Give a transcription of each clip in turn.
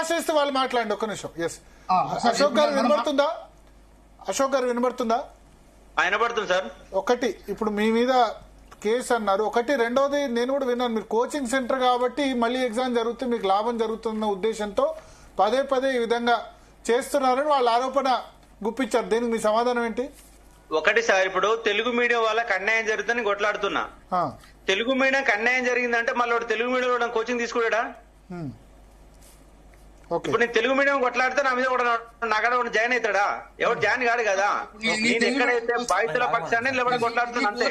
భాష ఇస్తే వాళ్ళు మాట్లాడండి ఒక్క నిమిషం. ఎస్ అశోక్ గారు వినబడుతుందా? అశోక్ గారు వినబడుతుందా? వినబడుతుంది సార్. ఒకటి ఇప్పుడు మీ మీద కేసు అన్నారు ఒకటి, రెండోది నేను కూడా విన్నాను మీరు కోచింగ్ సెంటర్ కాబట్టి మళ్ళీ ఎగ్జామ్ జరుగుతుంది మీకు లాభం జరుగుతున్న ఉద్దేశంతో పదే పదే ఈ విధంగా చేస్తున్నారని వాళ్ళ ఆరోపణ గుప్పించారు. దీనికి మీ సమాధానం ఏంటి? ఒకటి సార్, ఇప్పుడు తెలుగు మీడియం వాళ్ళకి అన్యాయం జరుగుతుందని కొట్లాడుతున్నా. తెలుగు మీడియం అన్యాయం జరిగిందంటే మళ్ళీ తెలుగు మీడియం కోచింగ్ తీసుకున్నాడా? ఇప్పుడు నేను తెలుగు మీడియం కొట్లాడితే నా మీద కూడా నాకడ జాయిన్ అవుతాడా? ఎవరు జాయిన్ కాడు కదా. నేను ఎక్కడైతే బాధితుల పక్షాన్ని లేకపోతే కొట్లాడుతున్నా అంతే.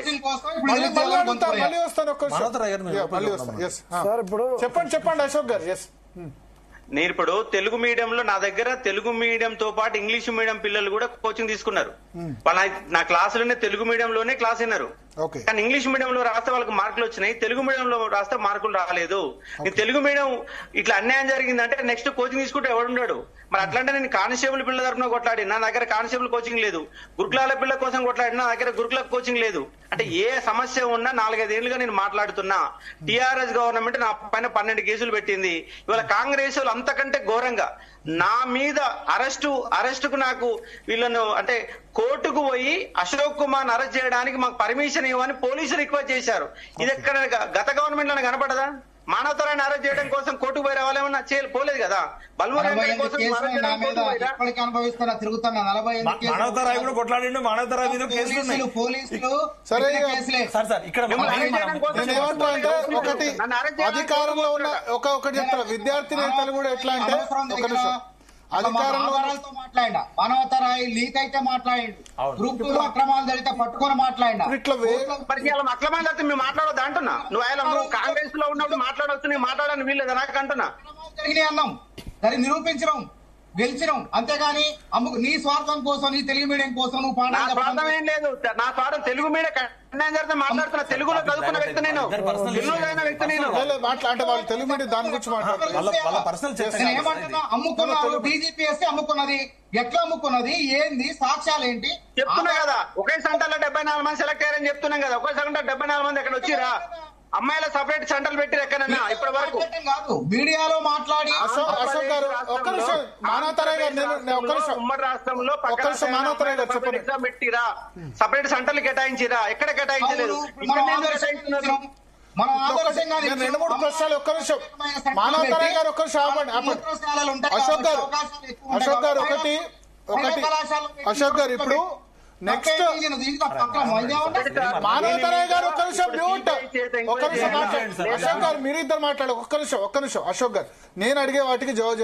చెప్పండి అశోక్ గారు. ఎస్ నేను ఇప్పుడు తెలుగు మీడియంలో నా దగ్గర తెలుగు మీడియం తో పాటు ఇంగ్లీష్ మీడియం పిల్లలు కూడా కోచింగ్ తీసుకున్నారు. వాళ్ళ నా క్లాసులోనే తెలుగు మీడియంలోనే క్లాస్ విన్నారు. కానీ ఇంగ్లీష్ మీడియంలో రాస్తే వాళ్ళకి మార్కులు వచ్చినాయి, తెలుగు మీడియంలో రాస్తే మార్కులు రాలేదు. నేను తెలుగు మీడియం ఇట్లా అన్యాయం జరిగిందంటే నెక్స్ట్ కోచింగ్ తీసుకుంటే ఎవడున్నాడు? మరి అట్లాంటే నేను కానిస్టేబుల్ పిల్లల తరఫున కొట్లాడి నా దగ్గర కానిస్టేబుల్ కోచింగ్ లేదు, గురుకులాల పిల్లల కోసం కొట్లాడి నా దగ్గర గురుకుల కోచింగ్ లేదు. అంటే ఏ సమస్య ఉన్నా 4-5 ఏళ్లుగా నేను మాట్లాడుతున్నా. టిఆర్ఎస్ గవర్నమెంట్ నా పైన 12 కేసులు పెట్టింది. ఇవాళ కాంగ్రెస్ వాళ్ళు అంతకంటే ఘోరంగా నా మీద అరెస్టుకు నాకు వీళ్ళను అంటే కోర్టుకు పోయి అశోక్ కుమార్ అరెస్ట్ చేయడానికి మాకు పర్మిషన్ ఇవ్వని పోలీసులు రిక్వెస్ట్ చేశారు. ఇది ఎక్కడ గత గవర్నమెంట్ లో కనపడదా? మానవతరాన్ని అరెస్ట్ చేయడం కోసం కోర్టుకు పోయి రావాలేమన్నా పోలేదు కదా. ఒకటి అధికారంలో ఉన్న ఒకటి చెప్తారు విద్యార్థి నేతలు కూడా ఎట్లా అంటే ఒక నిమిషం అధికారంతో మాట్లాడినా మానవతరాయి లీక్ అయితే మాట్లాడిండు, గ్రూప్ 2 అక్రమాలు జరిగితే పట్టుకొని మాట్లాడినా. అక్రమాలు జరిగితే మేము మాట్లాడొద్దు అంటున్నా. నువ్వు కాంగ్రెస్ లో ఉన్నప్పుడు మాట్లాడవచ్చు, నేను మాట్లాడని వీల్లేదు నాకు అంటున్నా. జరిగినాయి అన్నాం, దాన్ని నిరూపించడం, గెలిచినాం. అంతేగాని నీ స్వార్థం కోసం నీ తెలుగు మీడియం కోసం నువ్వు స్వార్థం ఏం లేదు. నా స్వార్థం తెలుగు మీడియం అన్యాయం జరిగితే మాట్లాడుతున్నా. తెలుగులో చదువుకున్న వ్యక్తి నేను, వ్యక్తి నేను. అంటే వాళ్ళు తెలుగు మీడియం దాని గురించి ఏమంటున్నా? అమ్ముకున్నారు, డీజీపీఎస్సీ అమ్ముకున్నది. ఎట్లా అమ్ముకున్నది, ఏంది, సాక్ష్యాలు ఏంటి చెప్తున్నా కదా. ఒకే సెంటర్ లో 74 మంది సెలెక్ట్ అయ్యారని చెప్తున్నాం కదా. ఒకే సెంటర్ 74 మంది ఎక్కడ వచ్చిరా? అమ్మాయిల సపరేట్ సెంటర్లు పెట్టిరు ఎక్కడన్నా ఇప్పటి వరకు కాదు. మీడియాలో మాట్లాడి ఉమ్మడి రాష్ట్రంలో ఎగ్జామ్ పెట్టిరా, సపరేట్ సెంటర్లు కేటాయించిరా? ఎక్కడ కేటాయించలేదు. మనం ఆదర్శంగా 2-3 ప్రశ్నలు ఒక్క నిమిషం మానవతరాయ్ గారు ఒక్క నిమిషం ఆపండి. అశోక్ గారు ఒకటి అశోక్ గారు ఇప్పుడు నెక్స్ట్ మానవతరాయ్ గారు ఒక్క నిమిషం మ్యూట్. అశోక్ గారు మీరిద్దరు మాట్లాడు. ఒక్క నిమిషం అశోక్ గారు నేను అడిగే వాటికి జవాబు